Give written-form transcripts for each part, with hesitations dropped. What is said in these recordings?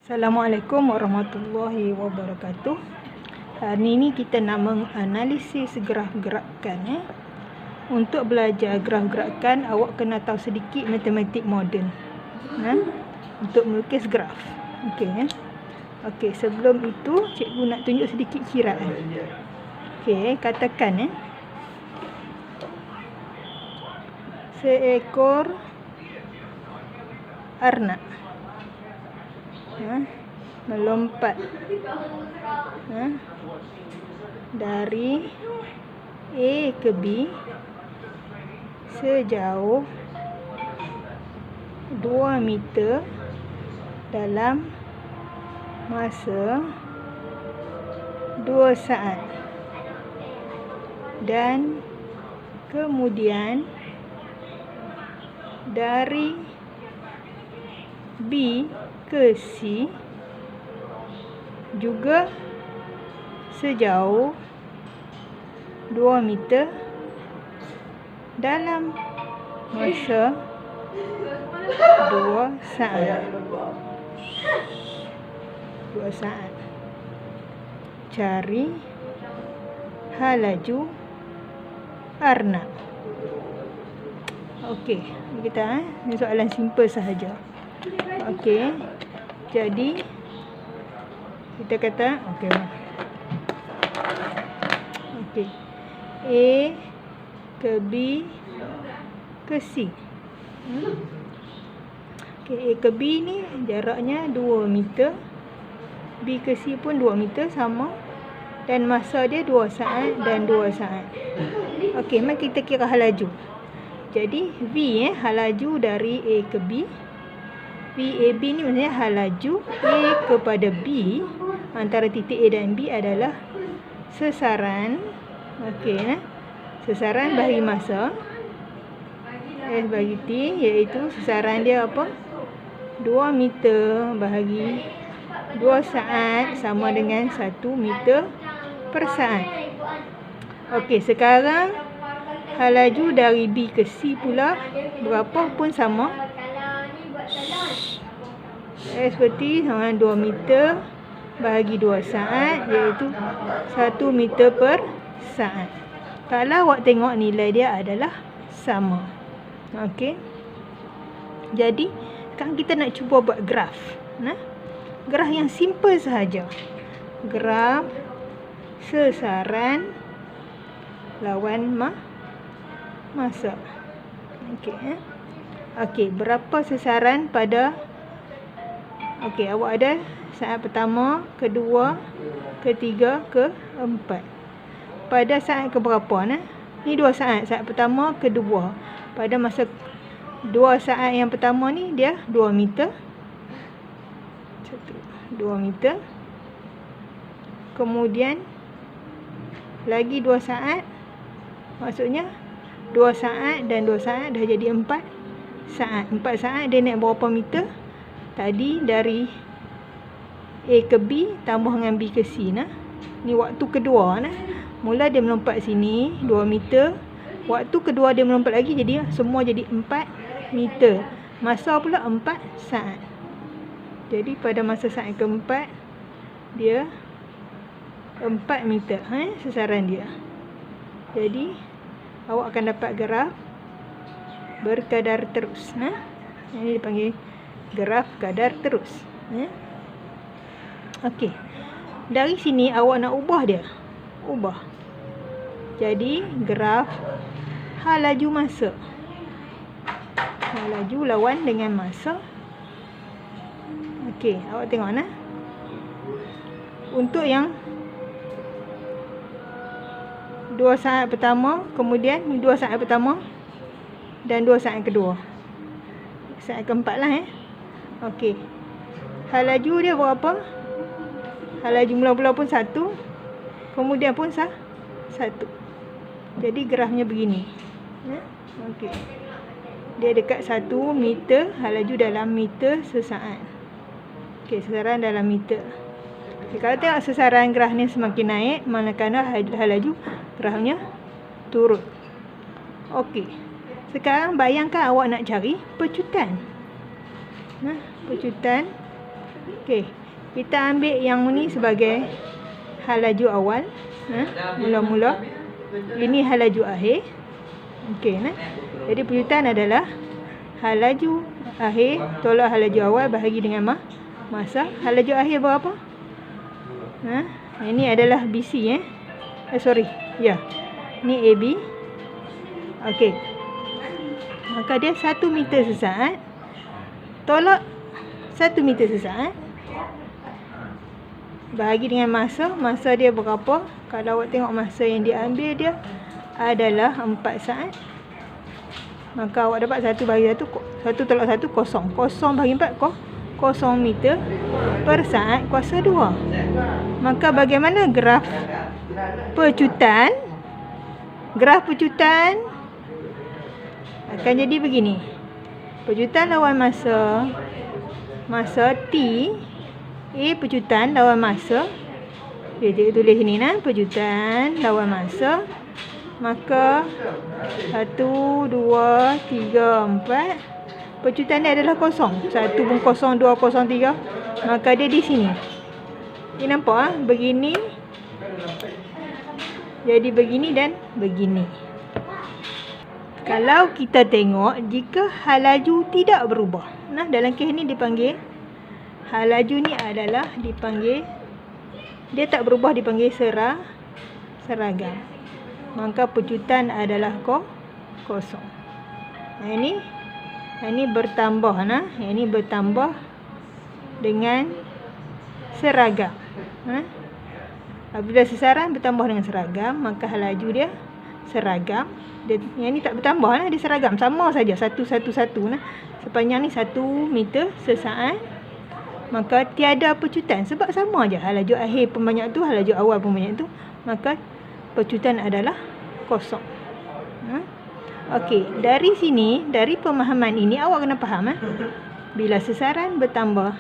Assalamualaikum warahmatullahi wabarakatuh. Hari ini kita nak menganalisis graf gerakan. Untuk belajar graf gerakan, awak kena tahu sedikit matematik moden. Untuk melukis graf. Okey, sebelum itu cikgu nak tunjuk sedikit kiraan. Okey, katakan seekor arnab melompat dari A ke B sejauh 2 meter dalam masa 2 saat, dan kemudian dari B ke C juga sejauh 2 meter dalam masa 2 saat. 2 saat. Cari halaju arnab. Okey, kita ini soalan simple sahaja. Okey. Jadi kita kata okey. A ke B ke C. Okey, A ke B ni jaraknya 2 meter. B ke C pun 2 meter sama, dan masa dia 2 saat dan 2 saat. Okey, mari kita kira halaju. Jadi V halaju dari A ke B. VAB ni maksudnya halaju A kepada B antara titik A dan B adalah sesaran. Okey, sesaran bahagi masa S bagi T, iaitu sesaran dia apa? 2 meter bahagi 2 saat sama dengan 1 meter per saat. Okey, sekarang halaju dari B ke C pula berapa pun sama. Seperti sama 2 meter bahagi 2 saat, iaitu 1 meter per saat. Kalau awak tengok nilai dia adalah sama. Okey. Jadi sekarang kita nak cuba buat graf. Graf yang simple sahaja. Graf sesaran lawan masa. Okey. Okey, berapa sesaran pada awak ada saat pertama, kedua, ketiga, keempat. Pada saat keberapa ni 2 saat. Saat pertama, kedua. Pada masa 2 saat yang pertama ni dia 2 meter. 2 meter. Kemudian lagi 2 saat. Maksudnya 2 saat dan 2 saat dah jadi 4 saat. 4 saat dia naik berapa meter? Tadi dari A ke B tambah dengan B ke C ni waktu kedua Mula dia melompat sini 2 meter. Waktu kedua dia melompat lagi, jadi semua jadi 4 meter. Masa pula 4 saat. Jadi pada masa saat keempat dia 4 meter sesaran dia. Jadi awak akan dapat graf berkadar terus. Ini dipanggil graf kadar terus. Okey. Dari sini awak nak ubah dia. Ubah. Jadi graf halaju masa. Halaju lawan dengan masa. Okey, awak tengok Untuk yang 2 saat pertama, kemudian 2 saat pertama dan 2 saat kedua. Saat keempat Okey. Halaju dia berapa? Halaju mula-mula pun 1. Kemudian pun 1. Jadi grafnya begini. Okey. Dia dekat 1 meter, halaju dalam meter sesaat. Okey, sesaran dalam meter. Okay, kalau tengok sesaran graf ni semakin naik, manakala halaju grafnya turun. Okey. Sekarang bayangkan awak nak cari pecutan. Pecutan Okey. Kita ambil yang ni sebagai halaju awal. Mula-mula. Ini halaju akhir. Okey, jadi pejutan adalah halaju akhir tolak halaju awal bahagi dengan masa. Halaju akhir berapa? Ini adalah BC sorry. Ya. Ni AB. Okey. Maka dia 1 meter sesaat tolak 1 meter sesaat bahagi dengan masa. Masa dia berapa? Kalau awak tengok masa yang diambil dia adalah 4 saat. Maka awak dapat 1 bahagi 1. 1 tolak 1 kosong. Kosong bahagi 4 0 meter per saat kuasa 2. Maka bagaimana graf pecutan? Graf pecutan akan jadi begini. Pecutan lawan masa. Masa T. A pecutan lawan masa. Dia tulis sini pecutan lawan masa. Maka 1, 2, 3, 4. Pecutan dia adalah kosong. 1 pun kosong, 2 kosong, 3. Maka dia di sini. Ni nampak begini. Jadi begini dan begini. Kalau kita tengok jika halaju tidak berubah. Dalam kes ni dipanggil halaju ni adalah dipanggil dia tak berubah, dipanggil seragam. Maka pecutan adalah kosong. Ini bertambah ini bertambah dengan seragam. Apabila sesaran bertambah dengan seragam, maka halaju dia seragam. Yang ni tak bertambah dia seragam, sama saja 1, 1, 1 sepanjang ni 1 meter sesaat. Maka tiada pecutan sebab sama aja halaju akhir pun banyak tu, halaju awal pun banyak tu. Maka pecutan adalah kosong. Okey, dari sini, dari pemahaman ini awak kena faham bila sesaran bertambah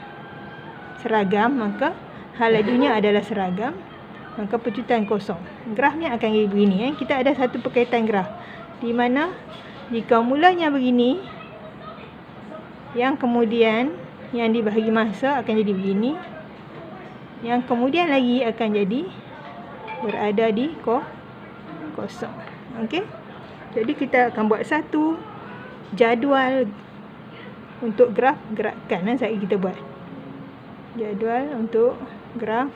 seragam, maka halajunya adalah seragam, maka pecutan kosong. Grafnya akan jadi begini. Kita ada satu perkaitan graf di mana jika mulanya begini, yang kemudian yang dibahagi masa akan jadi begini, yang kemudian lagi akan jadi berada di kosong. Okey. Jadi kita akan buat satu jadual untuk graf gerakan. Sekali kita buat jadual untuk graf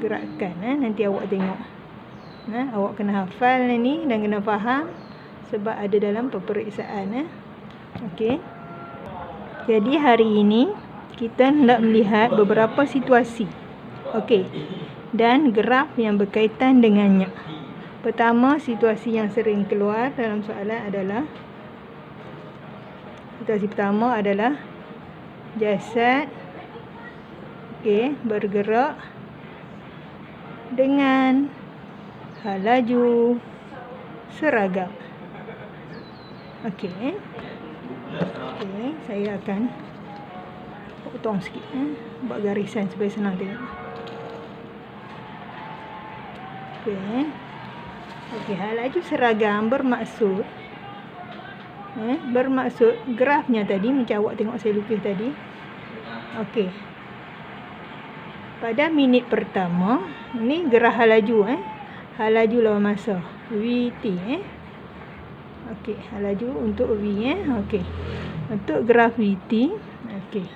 gerakan. Nanti awak tengok. Awak kena hafal ni dan kena faham sebab ada dalam peperiksaan. Okey. Jadi hari ini kita hendak melihat beberapa situasi. Okey. Dan graf yang berkaitan dengannya. Pertama, situasi yang sering keluar dalam soalan adalah situasi pertama adalah jasad bergerak dengan halaju seragam. Okey, saya akan potong sikit buat garisan supaya senang tengok. Okey, halaju seragam bermaksud grafnya tadi macam awak tengok saya lukis tadi. Okey. Pada minit pertama, ni graf halaju halaju lawan masa VT Okey, halaju untuk V Okey. Untuk graf VT, okey.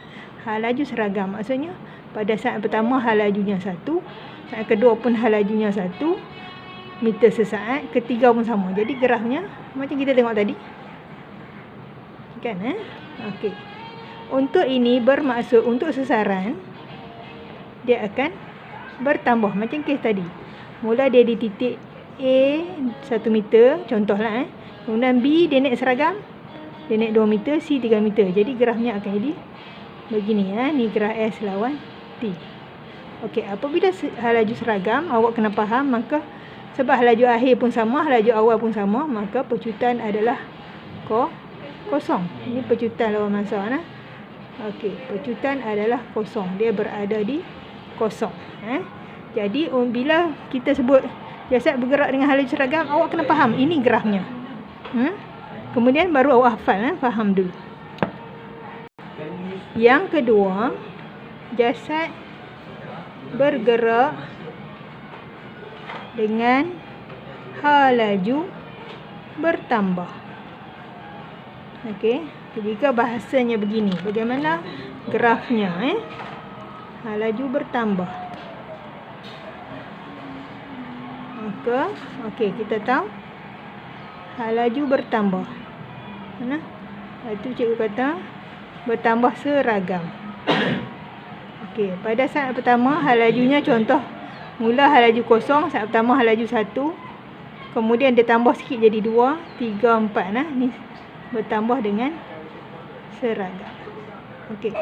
Halaju seragam maksudnya pada saat pertama halajunya 1, saat kedua pun halajunya 1 meter sesaat, ketiga pun sama. Jadi grafnya macam kita tengok tadi. Kan Okey. Untuk ini bermaksud untuk sesaran dia akan bertambah macam kes tadi. Mula dia di titik A 1 meter contohlah Kemudian B dia naik seragam, dia naik 2 meter, C 3 meter. Jadi grafnya akan jadi begini ni graf S lawan T. Okey, apabila halaju seragam awak kena faham, maka sebab halaju akhir pun sama, halaju awal pun sama, maka pecutan adalah kosong. Ini pecutan lawan masa Okey, pecutan adalah kosong. Dia berada di kosong. Jadi bila kita sebut jasad bergerak dengan halaju seragam, awak kena faham ini grafnya. Kemudian baru awak hafal, faham dulu. Yang kedua, jasad bergerak dengan laju bertambah. Okey, jika bahasanya begini, bagaimana grafnya laju bertambah. Maka okey, kita tahu laju bertambah. Mana? Itu cikgu kata bertambah seragam. Okey, pada saat pertama lajunya contoh mula laju kosong, saat pertama laju 1, kemudian dia tambah sikit jadi 2, 3, 4 ni bertambah dengan seragam. Okey.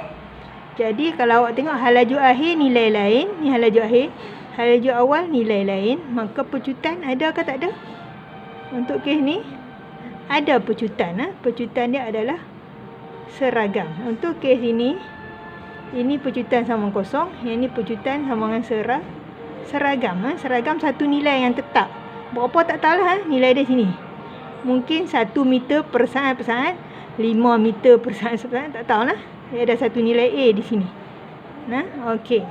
Jadi kalau awak tengok laju akhir nilai lain, ni laju akhir, laju awal nilai lain, maka pecutan ada ke tak ada? Untuk kes ni ada pecutan. Pecutan dia adalah seragam. Untuk kes ini pecutan sama kosong, yang ni pecutan sama dengan seragam. Seragam satu nilai yang tetap. Berapa tak tahulah nilai dia sini. Mungkin 1 meter per saat 5 meter per saat tak tahulah. Dia ada satu nilai A di sini. Okey.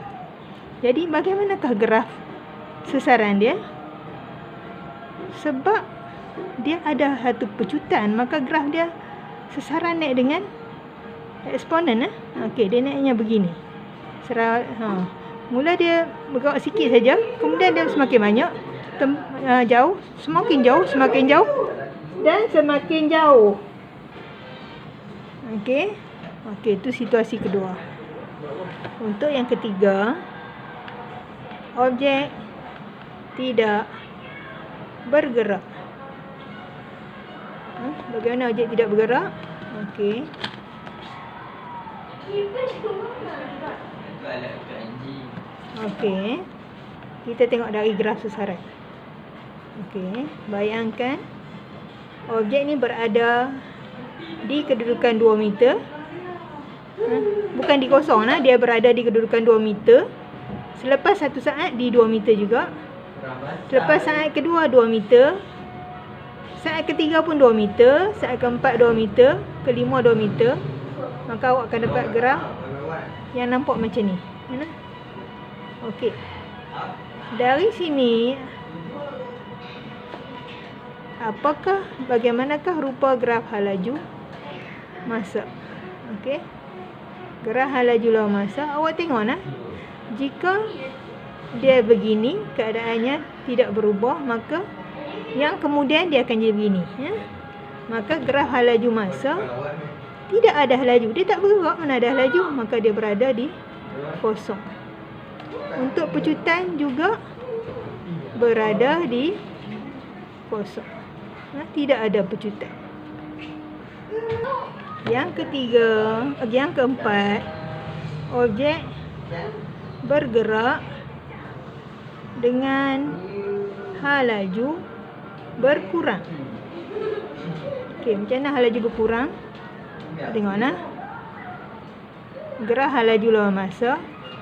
Jadi bagaimanakah graf sesaran dia? Sebab dia ada satu pecutan, maka graf dia sesaran naik dengan eksponen. Okey, dia naiknya begini. Mula dia bergerak sikit saja, kemudian dia semakin banyak, jauh, semakin jauh dan semakin jauh. Okey. Okey, itu situasi kedua. Untuk yang ketiga, objek tidak bergerak. Bagaimana objek tidak bergerak? Okey. Okey. Kita tengok dari graf sesaran. Okey, bayangkan objek ni berada di kedudukan 2 meter. Bukan di kosong dia berada di kedudukan 2 meter. Selepas 1 saat di 2 meter juga. Selepas saat kedua 2 meter. Saat ketiga pun 2 meter, saat keempat 2 meter, kelima 2 meter. Maka awak akan dapat graf yang nampak macam ni. Okey. Dari sini, bagaimanakah rupa graf laju masa? Okey. Graf laju lawan masa, awak tengok jika dia begini, keadaannya tidak berubah, maka yang kemudian dia akan jadi begini. Maka graf laju masa tidak ada laju, dia tak bergerak, mana ada laju, maka dia berada di kosong. Untuk pecutan juga berada di kosong. Tidak ada pecutan. Yang ketiga, yang keempat, objek bergerak dengan laju berkurang. Okey, macam mana laju berkurang? Tengok graf laju lawan masa.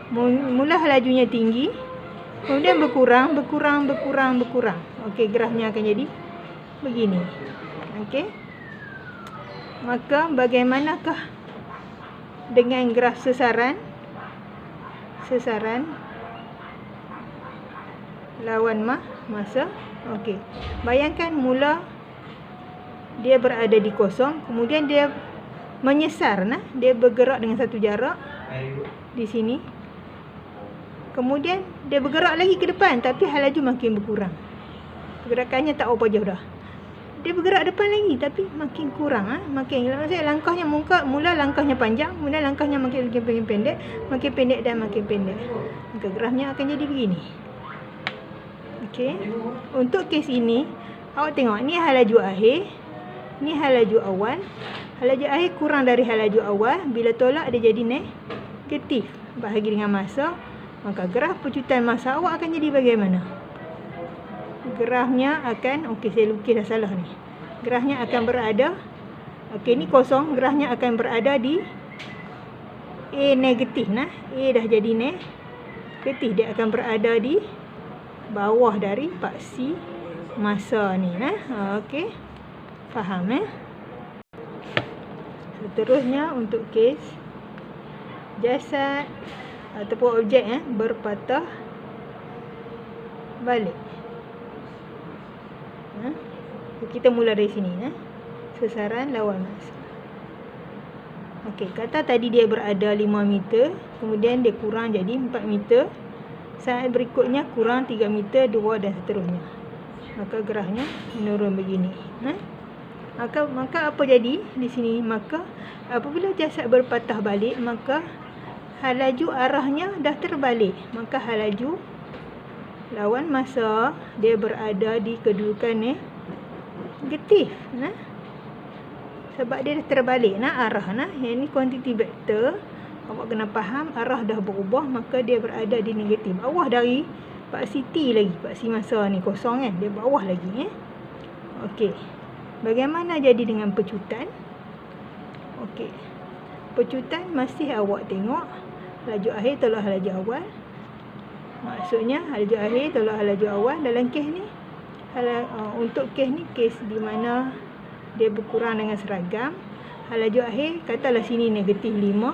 Mula lajunya tinggi, kemudian berkurang. Okey, grafnya akan jadi begini. Okey. Maka bagaimanakah dengan graf sesaran? Sesaran lawan masa. Okey. Bayangkan mula dia berada di kosong, kemudian dia menyesar, dia bergerak dengan satu jarak di sini. Kemudian dia bergerak lagi ke depan, tapi laju makin berkurang. Pergerakannya tak apa jauh dah. Dia bergerak depan lagi tapi makin kurang, maksudnya langkahnya mula langkahnya panjang, kemudian langkahnya makin pendek, dan makin pendek. Maka grafnya akan jadi begini. Okey. Untuk kes ini, awak tengok ni laju akhir, ni laju awal. Laju akhir kurang dari laju awal, bila tolak dia jadi negatif. Bahagi dengan masa, maka graf pecutan masa awak akan jadi bagaimana? Grafnya akan, okey saya lukis dah salah ni. Grafnya akan berada, okey ni kosong, grafnya akan berada di A negatif. A dah jadi negatif, dia akan berada di bawah dari paksi masa ni. Okey. Faham Seterusnya untuk kes jasad ataupun objek berpatah balik. Kita mula dari sini. Sesaran lawan masa. Okey, kata tadi dia berada 5 meter, kemudian dia kurang jadi 4 meter. Saat berikutnya kurang 3 meter, 2 dan seterusnya. Maka grafnya menurun begini. Maka apa jadi di sini? Maka apabila jasad berpatah balik, maka hal laju arahnya dah terbalik. Maka hal laju lawan masa dia berada di kedudukan negatif. Sebab dia dah terbalik arah. Yang ni kuantiti vektor. Awak kena faham arah dah berubah, maka dia berada di negatif. Bawah dari paksi T lagi. Paksi masa ni kosong kan. Dia bawah lagi. Okey. Bagaimana jadi dengan pecutan? Okey. Pecutan masih awak tengok laju akhir tolak laju awal. Maksudnya laju akhir tolak laju awal dalam kes ni. Untuk kes ni kes di mana dia berkurang dengan seragam. Laju akhir katalah sini negatif 5.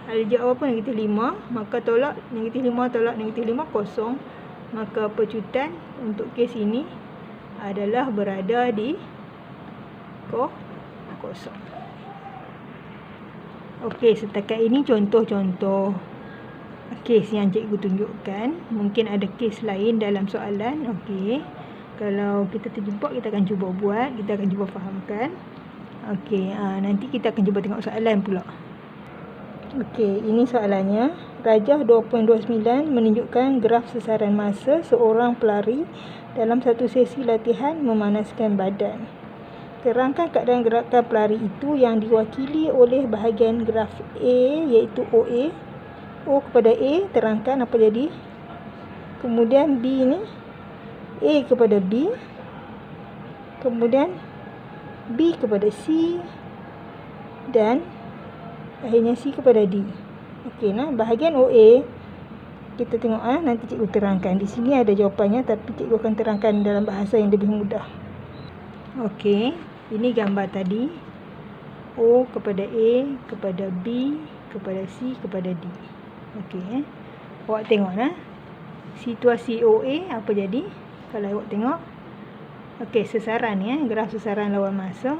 Laju awal pun negatif 5. Maka tolak negatif 5 tolak negatif 5 kosong. Maka pecutan untuk kes ini adalah berada di kosong. Okey, setakat ini contoh-contoh kes yang cikgu tunjukkan. Mungkin ada kes lain dalam soalan. Okey. Kalau kita terjumpa, kita akan cuba buat. Kita akan cuba fahamkan. Okey, nanti kita akan cuba tengok soalan pula. Okey, ini soalannya. Rajah 2.29 menunjukkan graf sesaran masa seorang pelari dalam satu sesi latihan memanaskan badan. Terangkan keadaan gerakan pelari itu yang diwakili oleh bahagian graf A, iaitu OA. O kepada A, terangkan apa jadi. Kemudian B ni, A kepada B. Kemudian B kepada C. Dan akhirnya C kepada D. Okey, bahagian OA kita tengok nanti cikgu terangkan. Di sini ada jawapannya, tapi cikgu akan terangkan dalam bahasa yang lebih mudah. Okey, ini gambar tadi. O kepada A, kepada B, kepada C, kepada D. Okey, awak tengok situasi OA apa jadi kalau awak tengok. Okey, sesaran ni graf sesaran lawan masa.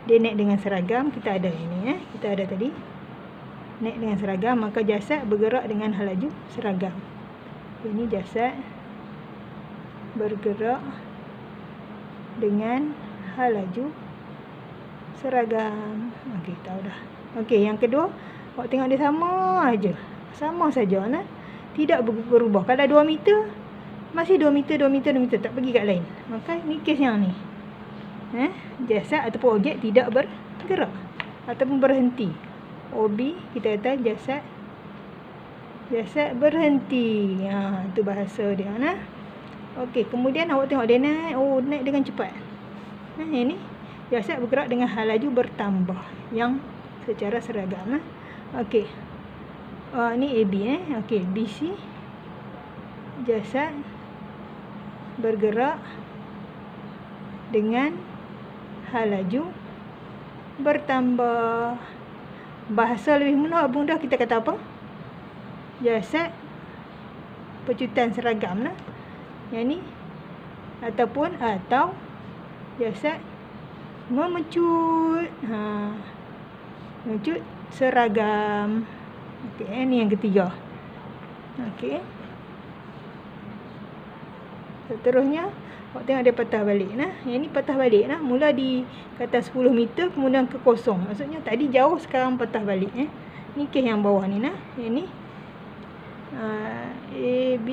Dia naik dengan seragam. Kita ada ini kita ada tadi. Naik dengan seragam, maka jasad bergerak dengan hal laju seragam. Ini jasad bergerak dengan hal laju seragam. Okey, tahu dah. Okey, yang kedua, awak tengok dia sama aja. Sama saja tidak berubah. Kalau 2 meter, masih 2 meter, 2 meter, 2 meter, tak pergi kat lain. Maka ni kes yang ni. Jasad ataupun objek tidak bergerak ataupun berhenti. OB kita kata jasad berhenti. Itu bahasa dia. Okey, kemudian awak tengok dia naik. Naik dengan cepat. Ini jasad bergerak dengan hal laju bertambah yang secara seragam. Okey. Ni AB Okey, BC jasad bergerak dengan hal laju bertambah. Bahasa lebih mudah kita kata apa? Jasad pecutan seragam yang ni atau jasad memecut. Memecut seragam. Okey, ni yang ketiga. Okey. Seterusnya awak tengok dia patah balik Yang ni patah balik mula di kata 10 meter kemudian ke kosong. Maksudnya tadi jauh, sekarang patah balik Ni kes yang bawah ni Yang ni AB,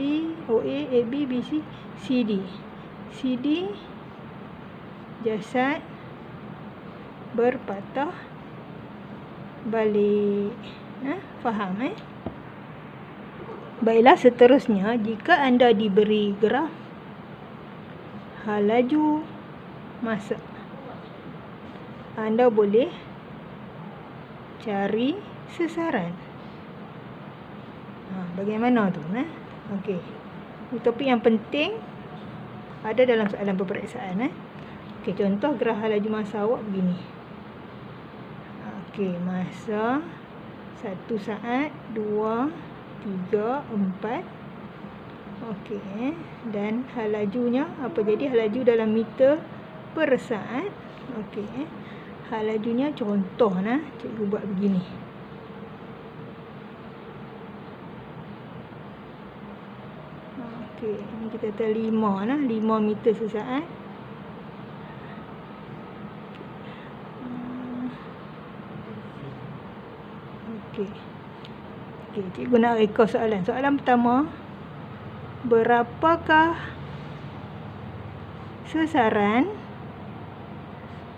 OA, AB, BC, CD. CD jasad berpatah balik. Faham Baiklah, seterusnya jika anda diberi graf hal laju masa, anda boleh cari sesaran. Bagaimana tu Okey, topik yang penting ada dalam soalan peperiksaan Okey, contoh graf hal laju masa awak begini. Okey, masa 1 saat, 2, 3, 4. Okey. Dan hal lajunya apa jadi? Hal laju dalam meter per saat. Okey. Hal lajunya contoh nah, cikgu buat begini. Okey, ni kita kata 5 nah, 5 meter sesaat. Okey. Okey, cikgu nak rekod soalan. Soalan pertama, berapakah sesaran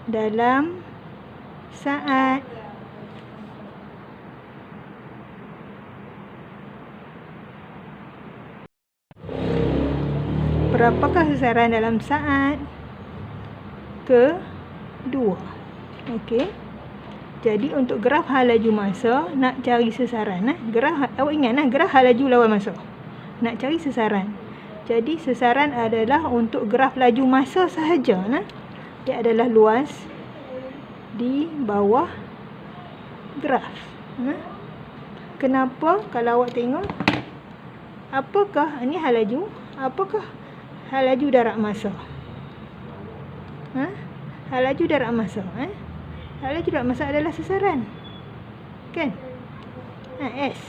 dalam saat? Berapakah sesaran dalam saat kedua? Okey. Jadi untuk graf hal laju masa nak cari sesaran nah. Graf awak ingat nah, graf hal laju lawan masa. Nak cari sesaran. Jadi sesaran adalah untuk graf laju masa sahaja nah. Dia adalah luas di bawah graf. Nah. Kenapa? Kalau awak tengok, apakah ini hal laju? Apakah hal laju darat masa? Hal laju darat masa. Hal laju darat masa adalah sesaran. Kan? S.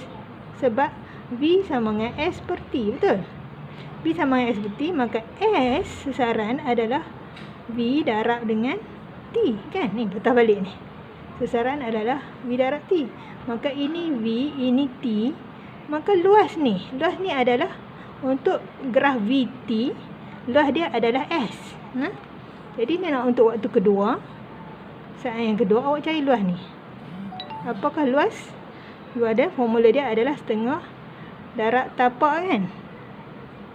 Sebab V sama dengan S per T. Betul? V sama dengan S per T. Maka S sesaran adalah V darab dengan T. Kan? Ni patah balik ni. Sesaran adalah V darab T. Maka ini V, ini T. Maka luas ni. Luas ni adalah untuk graf VT. Luas dia adalah S. Jadi ni nak untuk waktu kedua. Saat yang kedua awak cari luas ni. Apakah luas? Luas dia, formula dia adalah setengah darat tapak kan?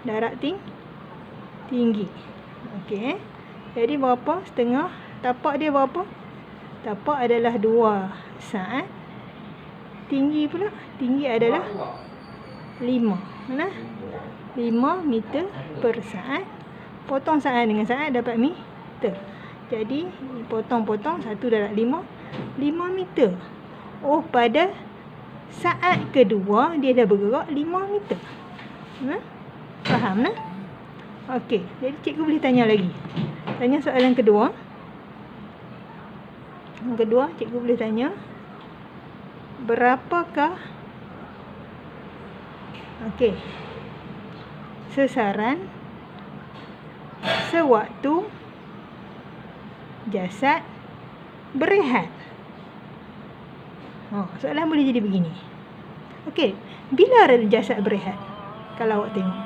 Darat tinggi. Okey. Jadi berapa? Setengah tapak dia berapa? Tapak adalah 2 saat. Tinggi pula. Tinggi adalah 5. Mana? 5 meter per saat. Potong saat dengan saat dapat meter. Jadi potong-potong 1 darab 5, 5 meter. Oh, pada saat kedua dia dah bergerak 5 meter. Faham nah? Okey, jadi cikgu boleh tanya lagi. Tanya soalan kedua. Yang kedua, cikgu boleh tanya, berapakah sesaran sewaktu jasad berehat? Soalan boleh jadi begini. Okey, bila jasad berehat? Kalau awak tengok,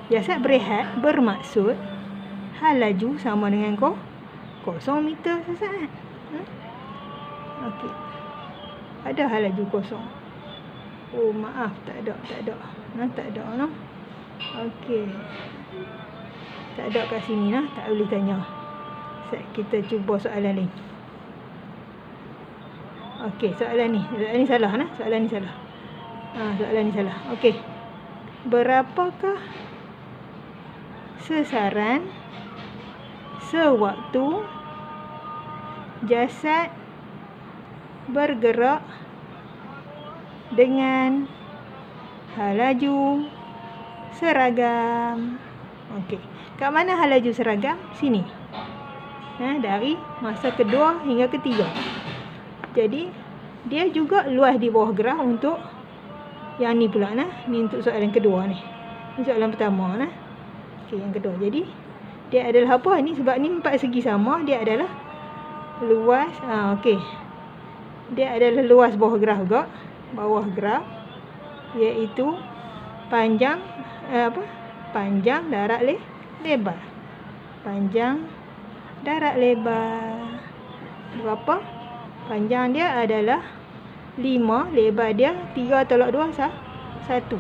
jasad berehat bermaksud hal laju sama dengan 0 meter sesaat. Okey. Ada hal laju 0. Oh, maaf, tak ada. Tak ada no. Okey. Tak ada kat sini nah, tak boleh tanya. Kita cuba soalan ni. Okey, soalan ni salah nah. Soalan ni salah. Soalan ni salah. Okey. Berapakah sesaran sewaktu jasad bergerak dengan hal laju seragam? Okey. Kat mana hal laju seragam? Sini. Dari masa kedua hingga ketiga. Jadi dia juga luas di bawah graf untuk yang ni pula nah. Ni untuk soalan kedua ni. Ni soalan pertama nah. Okey, yang kedua. Jadi dia adalah apa? Ni sebab ni 4 segi sama, dia adalah luas. Okey. Dia adalah luas bawah graf juga. Bawah graf iaitu panjang panjang darat lebar. Panjang darat lebar. Berapa? Panjang dia adalah 5, lebar dia 3 tolak 2 1.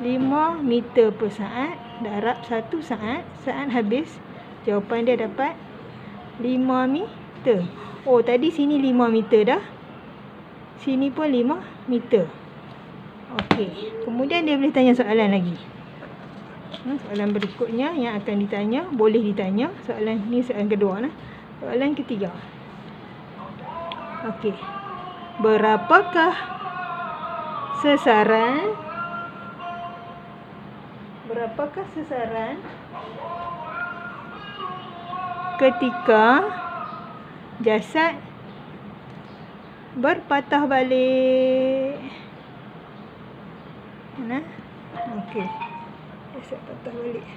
5 meter per saat darab 1 saat. Saat habis, jawapan dia dapat 5 meter. Oh, tadi sini 5 meter dah. Sini pun 5 meter. Okey. Kemudian dia boleh tanya soalan lagi. Soalan berikutnya yang akan ditanya, boleh ditanya. Soalan ni soalan kedua nah. Soalan ketiga. Okey. Berapakah sesaran. Berapakah sesaran ketika jasad berpatah balik? Nah, okey. Jasad patah balik.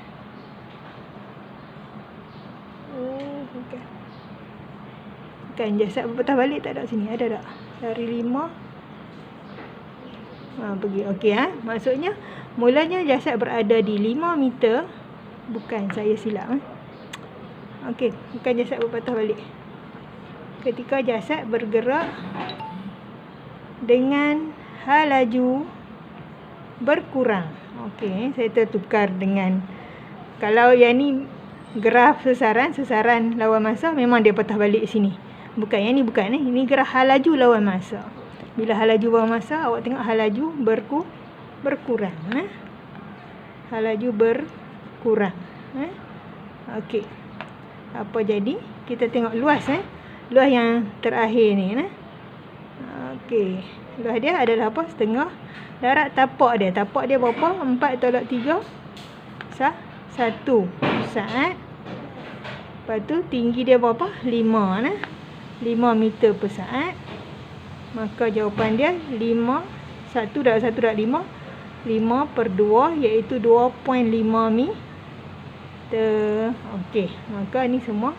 Oh, bukan. Bukan, jasad berpatah balik tak ada sini. Ada tak? Dari 5. Pergi. Okey, maksudnya mulanya jasad berada di 5 meter. Bukan, saya silap. Okey, bukan jasad berpatah balik. Ketika jasad bergerak dengan hal laju berkurang. Okey, saya tertukar dengan, kalau yang ni graf sesaran lawan masa, memang dia patah balik sini. Bukan, yang ni bukan. Ini graf hal laju lawan masa. Bila hal laju lawan masa, awak tengok hal laju berkurang. Hal laju berkurang. Okey. Apa jadi? Kita tengok luas. Luas yang terakhir ni. Okey. Luas dia adalah apa? Setengah darat tapak dia. Tapak dia berapa? 4/3. 1 saat. Lepas tu tinggi dia berapa? 5. 5 meter per saat. Maka jawapan dia 1/1/5. 5/2 iaitu 2.5 meter. Okey, maka ni semua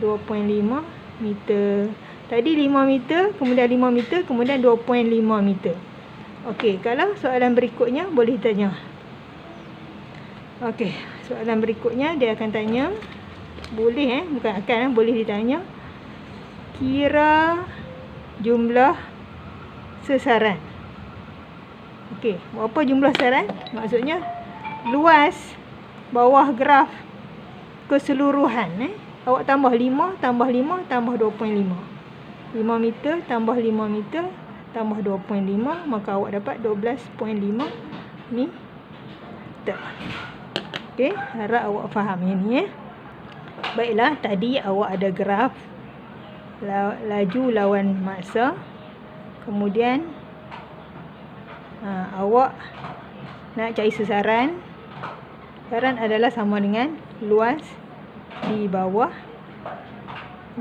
2.5 meter. Tadi 5 meter, kemudian 5 meter, kemudian 2.5 meter. Okey, kalau soalan berikutnya boleh tanya. Okey, soalan berikutnya dia akan tanya, boleh bukan akan, boleh ditanya, kira jumlah sesaran. Okey, berapa jumlah sesaran? Maksudnya luas bawah graf keseluruhan. Awak tambah 5 tambah 5 tambah 2.5. 5 meter tambah 5 meter tambah 2.5, maka awak dapat 12.5 meter. Okey, harap awak faham yang ni. Baiklah, tadi awak ada graf laju lawan masa. Kemudian awak nak cari sesaran. Sesaran adalah sama dengan luas di bawah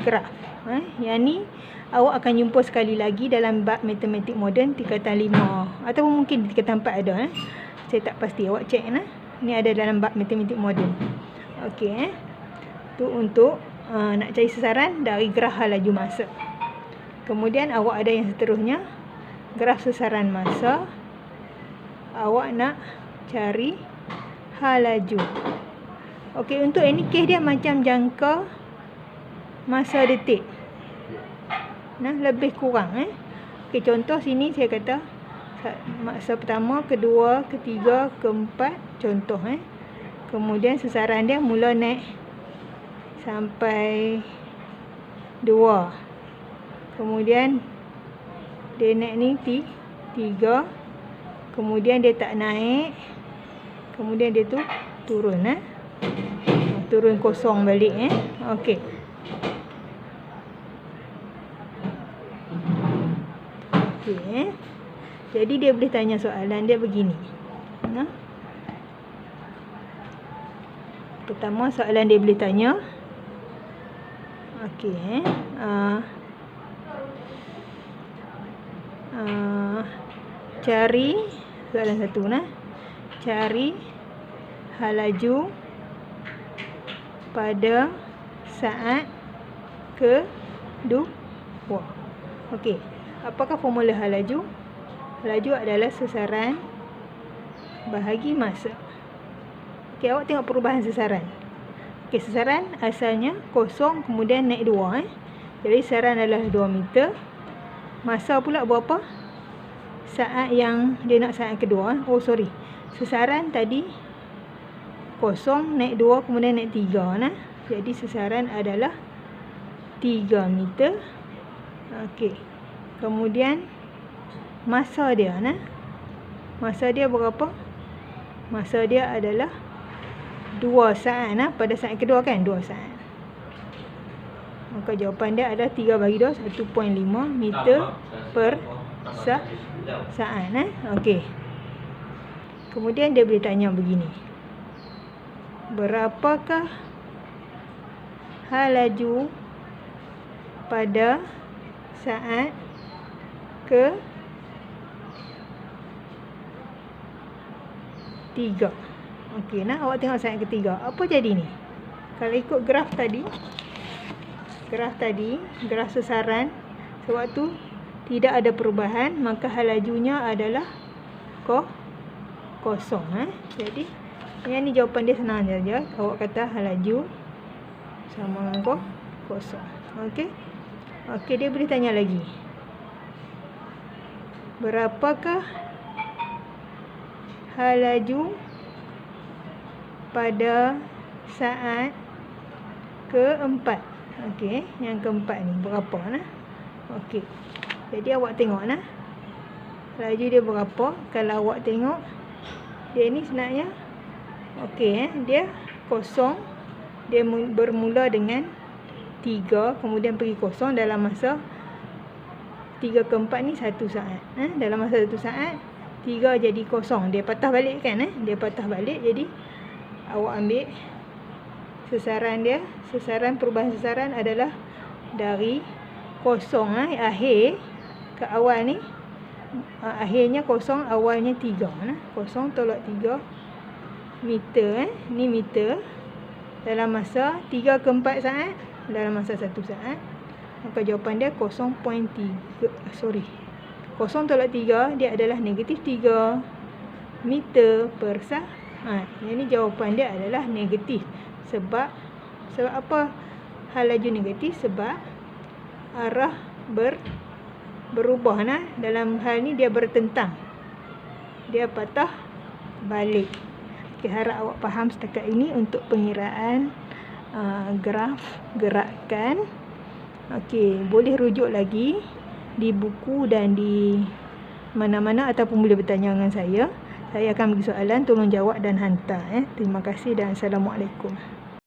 graf. Yang ni awak akan jumpa sekali lagi dalam bab matematik moden tingkatan 5 ataupun mungkin tingkatan 4 ada. Saya tak pasti, awak cek. Ni ada dalam bab matematik moden. Okey. Tu untuk nak cari sesaran dari graf hal laju masa. Kemudian awak ada yang seterusnya, graf sesaran masa. Awak nak cari hal laju. Okey, untuk ini kes dia macam jangka masa detik. Lebih kurang. Okey, contoh sini saya kata masa pertama, kedua, ketiga, keempat, contoh. Kemudian sesaran dia mula naik sampai 2. Kemudian dia naik ni 3. Kemudian dia tak naik. Kemudian dia tu turun. Turun kosong balik. Okey. Okey. Jadi dia boleh tanya soalan dia begini. Pertama soalan dia boleh tanya. Okey. Cari soalan satu. Cari hal laju pada saat kedua. Okey. Apakah formula hal laju? Hal laju adalah sesaran bahagi masa. Okey, awak tengok perubahan sesaran. Okey, sesaran asalnya kosong, kemudian naik 2. Jadi sesaran adalah 2 meter. Masa pula berapa? Saat yang dia nak saat kedua. Sesaran tadi kosong, naik 2, kemudian naik 3. Jadi sesaran adalah 3 meter. Okey. Kemudian masa dia. Masa dia berapa? Masa dia adalah 2 saat. Pada saat kedua kan 2 saat. Maka jawapan dia adalah 3/2, 1.5 meter per saat. Okey. Kemudian dia boleh tanya begini. Berapakah hal laju pada saat ke 3? Okey, awak tengok saat ketiga. Apa jadi ni? Kalau ikut graf tadi, graf sesaran, sewaktu tidak ada perubahan, maka hal lajunya adalah kosong. Jadi, yang ni jawapan dia senang saja. Awak kata hal laju sama dengan kosong. Okey. Okey, dia boleh tanya lagi. Berapakah hal laju pada saat keempat? Okey, yang keempat ni berapa Okey. Jadi awak tengok laju dia berapa. Kalau awak tengok dia ni sebenarnya okey dia kosong. Dia bermula dengan 3 kemudian pergi kosong dalam masa 3 ke 4 ni 1 saat. Dalam masa 1 saat 3 jadi kosong. Dia patah balik kan dia patah balik. Jadi awak ambil sesaran dia. Perubahan sesaran adalah dari kosong akhir ke awal ni. Akhirnya kosong, awalnya 3. Kosong tolak 3 meter. Ni meter. Dalam masa 3 ke 4 saat. Dalam masa 1 saat. Maka jawapan dia 0.3. 0 tolak 3 dia adalah negatif 3 meter per saat. Jadi jawapan dia adalah negatif. Sebab apa hal laju negatif? Sebab arah berubah. Dalam hal ni dia bertentang. Dia patah balik. Okay, harap awak faham setakat ini untuk pengiraan graf gerakan. Okey, boleh rujuk lagi di buku dan di mana-mana ataupun boleh bertanya dengan saya. Saya akan bagi soalan, tolong jawab dan hantar. Terima kasih dan Assalamualaikum.